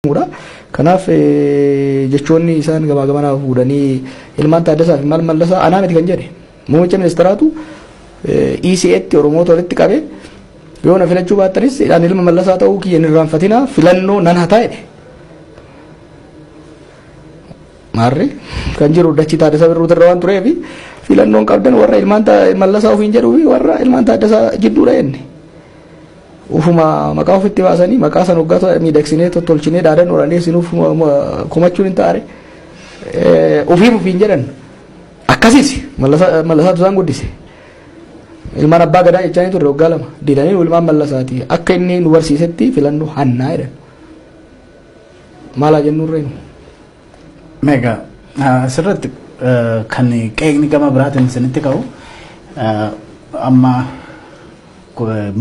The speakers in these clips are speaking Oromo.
Mura kanaaf jechoonni isaan gabaa gamanaa fuudhanii ilmaan Taaddasaa fi maal Mallasaa anaa miti kan jedhe muummicha ministeeraatu ECA'tti Oromoota walitti qabe yoo na filachuu baattanis ani ilma Mallasaa ta'uu kiyya hin irraanfatinaa filannoo nan hataa jedhe maarree kan jiru dachi Taaddasaa Birruutu irra waan tureef filannoon qabdan warra ilmaan Mallasaa ofiin jedhuu fi warra ilmaan Taaddasaa jidduudha jenne. Ufuma maqaa ofitti baasanii maqaa san hoggaatu miidhagsinee tolchinee dhaadan oraanii sinuuf komachuun hin taare ofiin jedhan akkasiis Mallasaatu isaan guddise ilmaan abbaa gadaa jechaanii turre waggaa lama didanii ilmaan Mallasaati akka inni nu barsiisetti filannoo hannaa jedhan maalaa jennurree nu. Meeqa asirratti kan qeeqni gama biraatiin isinitti qabu amma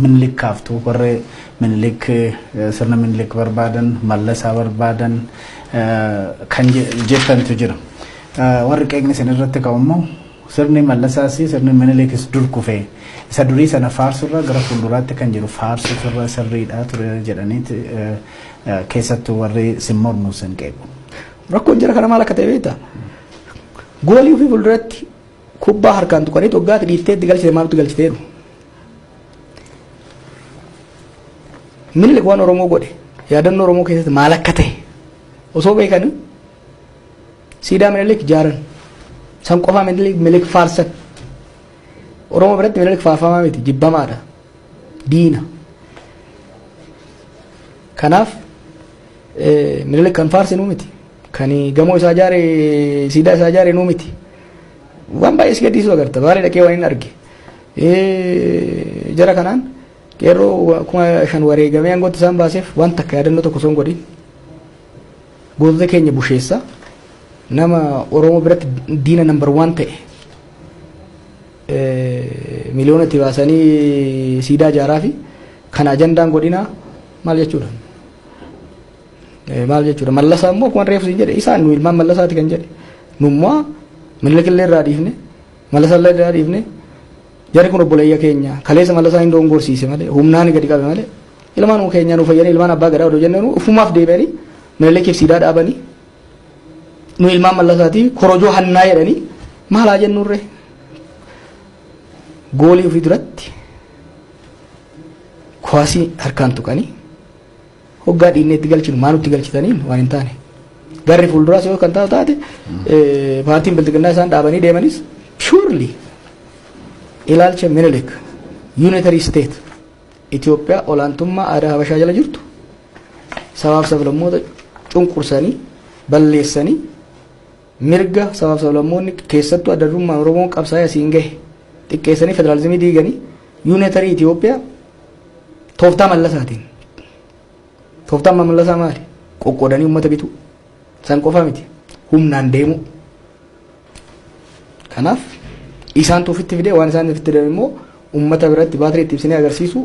Minilik kaaftu warre Minilik sirna Minilik barbaadan Mallasaa barbaadan kan jettantu jira warri qeeqni isin irratti qabu immoo sirni Mallasaas sirni Minilikis dur kufee isa durii sana faarsurra gara fuulduraatti kan jiru faarsu sirriidha ture jedhaniiti keessattuu warri simmornuu sin qeequ. Rakkoon jira kana maal akka ta'e beektaa? Goolii ofii fuulduratti kubbaa harkaan tuqanii toggaatti dhiittee galchite maaltu galchiteeru? Minilik waan Oromoo godhe yaadannoo Oromoo keessatti maal akka ta'e osoo beekan siidaa Minilik ijaaran san qofaa Minilik faarsan Oromoo biratti Minilik faarfamaa miti jibbamaadha diina kanaaf Minilik kan faarsinuu miti kan gamoo isaa ijaare siidaa isaa ijaare nuu miti waan baay'ee si gaddisiisu agarta baay'ee dhaqee waan hin arge jara kanaan yeroo kuma shan wareegamee aangoota isaan baaseef waan takka yaadannoo tokko son godhin gootota keenya busheessa nama Oromoo biratti diina number 1 ta'e miliyoona itti baasanii siidaa ijaaraa fi kana ajandaan godhinaa maal jechuudha Mallasaa immoo kuma reefsi jedhe isaan nu ilmaan Mallasaati kan jedhe nummaa Minilikillee irraa dhiifne Mallasallee irraa dhiifne Jari kun obboleeyya keenya kaleessa Mallasaa hin dongorsiise malee humnaan gadi qabe malee ilmaan keenya nu fayyanii ilmaan abbaa gadaa odoo jennu ufumaaf deebi'anii Minilikif siidaa dhaabanii nu ilmaan Mallasaati korojoo hannaa jedhanii maalaa jennurre goolii ofii duratti kuwaasii harkaan tuqanii hoggaa dhiinneetti galchinu maanutti galchitaniin waan hin taane garri fuulduraas yoo kan taate paartiin biltiqinnaa isaan dhaabanii deemanis purely ilaalcha Minilik unitary state Itoophiyaa olaantummaa aadaa Habashaa jala jirtu sabaaf sablammoota cunqursanii balleessanii mirga sabaaf sablammoonni keessattuu adda durummaa Oromoon qabsaa'ee asiin gahe xiqqeessanii federaalizimii diiganii unitary Itoophiyaa tooftaa Mallasaatiin tooftaan Mallasaa maali qoqqoodanii uummata bitu san qofa miti humnaan deemu kanaaf isaan tuufitti fidee waan isaan itti fidee immoo uummata biratti baatirii itti ibsinee agarsiisu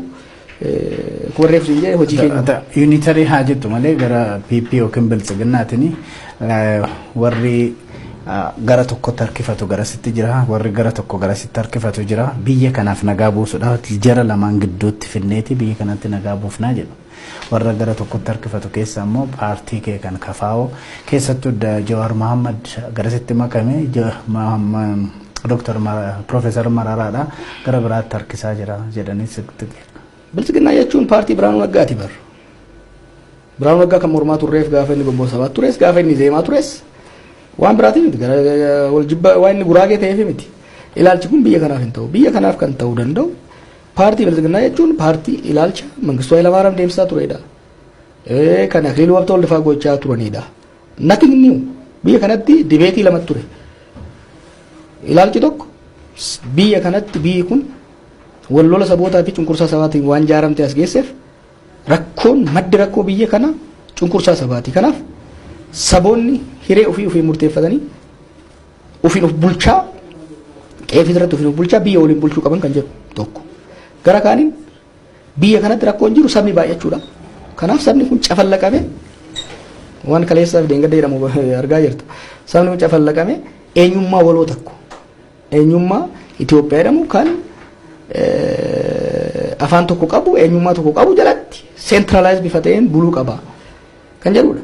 warreef sinjee hojii keenya. Unitary haa jettu malee gara PP yookiin biltsiginnaatiin warri gara tokkotti harkifatu garasitti jira warri gara tokko garasitti harkifatu jira biyya kanaaf nagaa buusuudhaaf jara lamaan gidduutti finneeti biyya kanatti nagaa buufnaa jedhu warra gara tokkotti harkifatu keessa immoo paartii kee kan kafaa'oo keessattuu Jawaar Mohammad garasitti makame Dr. Professor Mararaadha gara biraatti harkisaa jira jedhanii sitti. Biltsiginnaa jechuun paartii Biraanuu Naggaati bar. Biraanuu Naggaa kan mormaa turreef gaafa inni gomboo sabaa tures gaafa inni zeemaa tures waan biraati miti gara wal jibba waan inni guraagee ta'eef miti. Ilaalchi kun biyya kanaaf hin ta'u biyya kanaaf kan ta'uu danda'u paartii Biltsiginnaa jechuun paartii ilaalcha Mangistuu Hayilamaariyaam deemsisaa turedha. Kan Akiliiluu Habtewaldifaa gochaa turanidha. Nothing new biyya kanatti dibeetii lamatti ture. Ilaalchi tokko biyya kanatti biyyi kun wallola sabootaa fi cunqursaa sabaatiin waan jaaramte as geesseef rakkoon maddi rakkoo biyya kana cunqursaa sabaati. Kanaaf saboonni hiree ofii murteeffatanii ofiin of bulchaa qeefis irratti ofiin of bulchaa biyya waliin bulchuu qaban kan jedhu tokko. Gara kaaniin biyya kanatti rakkoon jiru sabni baay'achuudha. Kanaaf sabni kun cafallaqame waan kaleessaaf deengadda jedhamu argaa jirta. Sabni kun cafallaqame eenyummaa waloo tokko. Eenyummaa Itoophiyaa jedhamu kan afaan tokko qabu eenyummaa tokko qabu jalatti centralized bifa ta'een buluu qaba. kan jedhudha.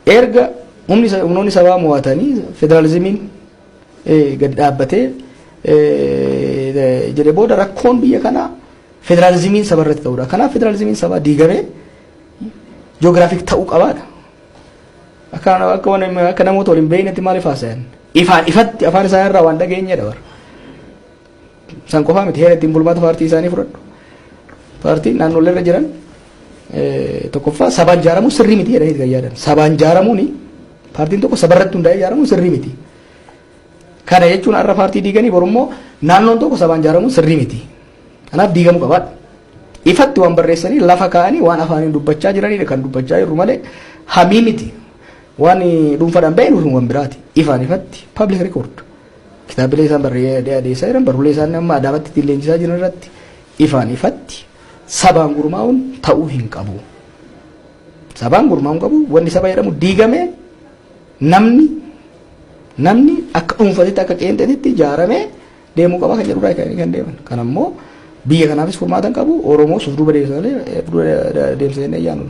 Erga humnoonni sabaa mo'atanii federaalizimiin gadi dhaabbatee jedhee booda rakkoon biyya kanaa federaalizimiin saba irratti ta'udha. Kanaaf federaalizimiin sabaa diigamee ji'oogiraafik ta'uu qabaadha. Akka namoota waliin beeknetti maaliif haasayan? Ifaan ifatti afaan isaa irraa waan dhageenyedha bara. San qofaa miti heera ittiin bulmaata paartii isaanii fudhadhu. Paartiin naannolee irra jiran tokkoffaa sabaan ijaaramuun sirrii miti jedhanii kan yaadan. Sabaan ijaaramuuni paartiin tokko saba irratti hundaa'ee ijaaramuun sirrii miti. Kana jechuun har'a paartii diiganii borummoo naannoon tokko sabaan ijaaramuun sirrii miti. Kanaaf diigamuu qabaadha. Ifatti waan barreessanii lafa kaa'anii waan afaaniin dubbachaa jiranidha kan dubbachaa jirru malee hamii miti. Waan dhuunfaadhaan ba'een waan biraati. Ifaan ifatti public record. Kitaabilee isaan adeemsaa jiran barruulee isaan amma adaamatti ittiin leenjisaa jiran irratti ifaan ifatti sabaan gurmaa'uun ta'uu hin qabu. Sabaan gurmaa'uun qabu wanni saba jedhamu diigamee namni akka dhuunfaatti akka qeenxeetti ijaaramee deemuu qaba kan jedhudha kan deeman. Kan ammoo biyya kanaafis furmaata qabu Oromoo suuf duuba deemsa malee deemsa jennee ayyaanu.